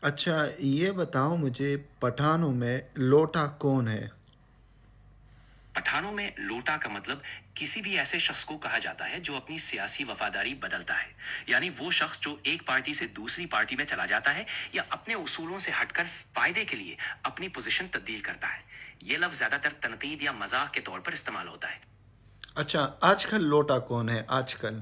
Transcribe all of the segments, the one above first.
اچھا یہ بتاؤ مجھے پٹھانوں میں لوٹا کون ہے؟ پٹھانوں میں لوٹا کا مطلب کسی بھی ایسے شخص کو کہا جاتا ہے جو اپنی سیاسی وفاداری بدلتا ہے، یعنی وہ شخص جو ایک پارٹی سے دوسری پارٹی میں چلا جاتا ہے یا اپنے اصولوں سے ہٹ کر فائدے کے لیے اپنی پوزیشن تبدیل کرتا ہے۔ یہ لفظ زیادہ تر تنقید یا مزاح کے طور پر استعمال ہوتا ہے۔ اچھا آج کل لوٹا کون ہے آج کل؟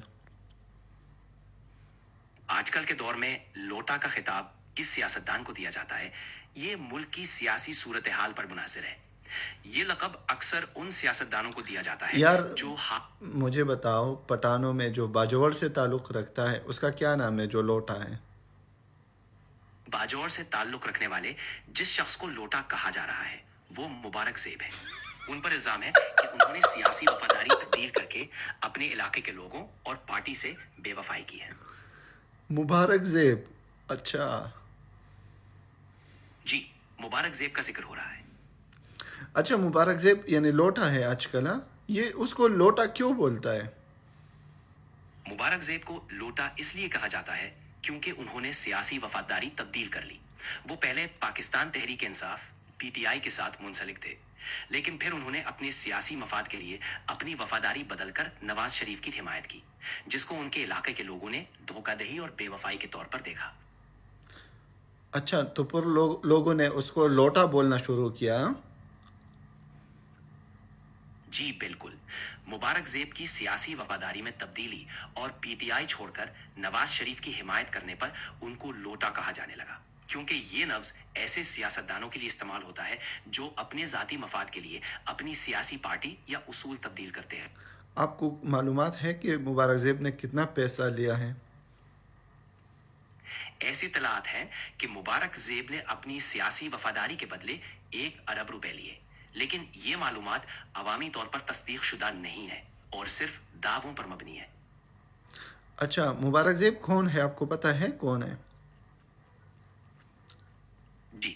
آج کل کے دور میں لوٹا کا خطاب کس سیاستدان کو دیا جاتا ہے، یہ ملک کی سیاسی صورتحال پر منحصر ہے۔ یہ لقب اکثر ان سیاستدانوں کو دیا جاتا ہے یار جو مجھے بتاؤ پٹھانوں میں جو باجوڑ سے تعلق رکھتا ہے اس کا کیا نام ہے جو لوٹا ہے؟ باجوڑ سے تعلق رکھنے والے جس شخص کو لوٹا کہا جا رہا ہے وہ مبارک زیب ہے۔ ان پر الزام ہے کہ انہوں نے سیاسی وفاداری تبدیل کر کے اپنے علاقے کے لوگوں اور پارٹی سے بے وفائی کی ہے۔ مبارک زیب، اچھا جی، مبارک زیب کا ذکر ہو رہا ہے۔ اچھا مبارک زیب یعنی لوٹا ہے آج کل، ہاں یہ اس کو لوٹا کیوں بولتا ہے؟ مبارک زیب کو لوٹا اس لیے کہا جاتا ہے کیونکہ انہوں نے سیاسی وفاداری تبدیل کر لی۔ وہ پہلے Pakistan Tehreek Insaf P T I کے ساتھ منسلک تھے، لیکن پھر انہوں نے اپنے سیاسی مفاد کے لیے اپنی وفاداری بدل کر نواز شریف کی حمایت کی، جس کو ان کے علاقے کے لوگوں نے دھوکہ دہی اور بے وفائی کے طور پر دیکھا۔ اچھا تو پھر لوگوں نے اس کو لوٹا بولنا شروع کیا، ہاں؟ جی بالکل، مبارک زیب کی سیاسی وفاداری میں تبدیلی اور پی ٹی آئی چھوڑ کر نواز شریف کی حمایت کرنے پر ان کو لوٹا کہا جانے لگا، کیونکہ یہ لفظ ایسے سیاستدانوں کے لیے استعمال ہوتا ہے جو اپنے ذاتی مفاد کے لیے اپنی سیاسی پارٹی یا اصول تبدیل کرتے ہیں۔ آپ کو معلومات ہے کہ مبارک زیب نے کتنا پیسہ لیا ہے؟ ایسی اطلاعات ہیں کہ مبارک زیب نے اپنی سیاسی وفاداری کے بدلے 1 ارب روپے لیے، لیکن یہ معلومات عوامی طور پر تصدیق شدہ نہیں ہے اور صرف دعووں پر مبنی ہے۔ اچھا مبارک زیب کون ہے آپ کو پتہ ہے کون ہے؟ جی،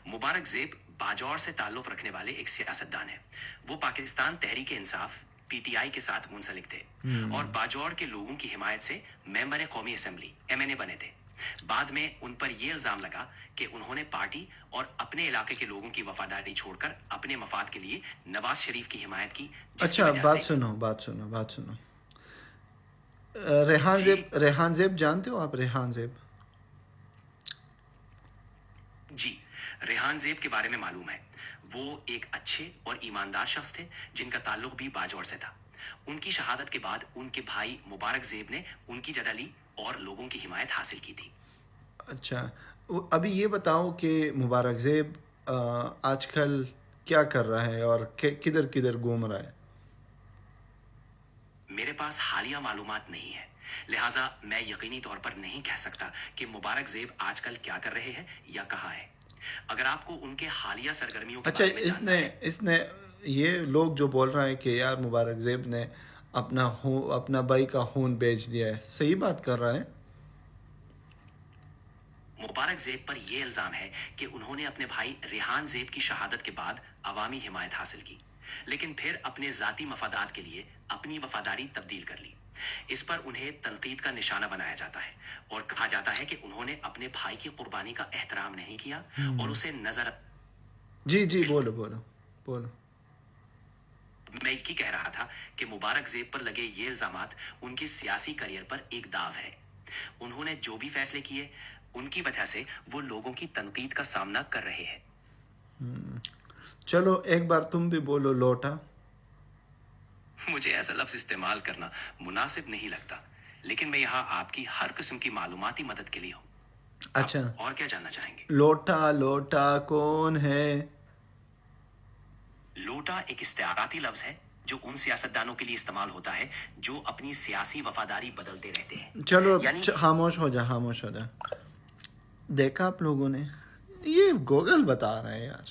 مبارک زیب باجوڑ سے تعلق رکھنے والے ایک سیاستدان ہیں۔ وہ Pakistan Tehreek Insaf P T I کے ساتھ منسلک تھے اور باجوڑ کے لوگوں کی حمایت سے ممبر قومی اسمبلی ایم این اے بنے تھے۔ بعد میں ان پر یہ الزام لگا کہ انہوں نے پارٹی اور اپنے علاقے کے لوگوں کی وفاداری چھوڑ کر اپنے مفاد کے لیے نواز شریف کی حمایت کی، جس کی اچھا وجہ سے بات سنو ریحان زیب جانتے ہو آپ ریحان زیب؟ جی، ریحان زیب کے بارے میں معلوم ہے۔ وہ ایک اچھے اور ایماندار شخص تھے جن کا تعلق بھی باجوڑ سے تھا۔ ان کی شہادت کے بعد ان کے بھائی مبارک زیب نے ان کی جگہ لی اور لوگوں کی حمایت حاصل کی تھی۔ اچھا ابھی یہ بتاؤ کہ مبارک زیب آج کل کیا کر رہا ہے اور کدھر کدھر گھوم رہا ہے؟ میرے پاس حالیہ معلومات نہیں ہے، لہٰذا میں یقینی طور پر نہیں کہہ سکتا کہ مبارک زیب آج کل کیا کر رہے ہیں یا کہاں ہے۔ اگر آپ کو ان کے حالیہ سرگرمیوں کے اچھا بارے میں جاننا ہے۔ اس نے یہ لوگ جو بول رہے ہیں کہ یار مبارک زیب نے اپنا بھائی کا خون بیچ دیا ہے، صحیح بات کر رہا ہے؟ مبارک زیب پر یہ الزام ہے کہ انہوں نے اپنے بھائی ریحان زیب کی شہادت کے بعد عوامی حمایت حاصل کی، لیکن پھر اپنے ذاتی مفادات کے لیے اپنی وفاداری تبدیل کر لی۔ اس پر انہیں تنقید کا نشانہ بنایا جاتا ہے اور کہا جاتا ہے کہ انہوں نے اپنے بھائی کی قربانی کا احترام نہیں کیا اور اسے نظر۔ جی بالکل، بولو میں ایک ہی کہہ رہا تھا کہ مبارک زیب پر لگے یہ الزامات ان کے سیاسی کریئر پر ایک داغ ہے۔ انہوں نے جو بھی فیصلے کیے ان کی وجہ سے وہ لوگوں کی تنقید کا سامنا کر رہے ہیں۔ چلو ایک بار تم بھی بولو لوٹا۔ مجھے ایسا لفظ استعمال کرنا مناسب نہیں لگتا، لیکن میں یہاں آپ کی ہر قسم کی معلوماتی مدد کے لیے ہوں۔ اچھا آپ اور کیا جاننا چاہیں گے؟ لوٹا کون ہے؟ لوٹا ایک استعاراتی لفظ ہے جو ان سیاستدانوں کے لیے استعمال ہوتا ہے جو اپنی سیاسی وفاداری بدلتے رہتے ہیں، چلو یعنی خاموش ہو جا دیکھا آپ لوگوں نے، یہ گوگل بتا رہا ہے یار۔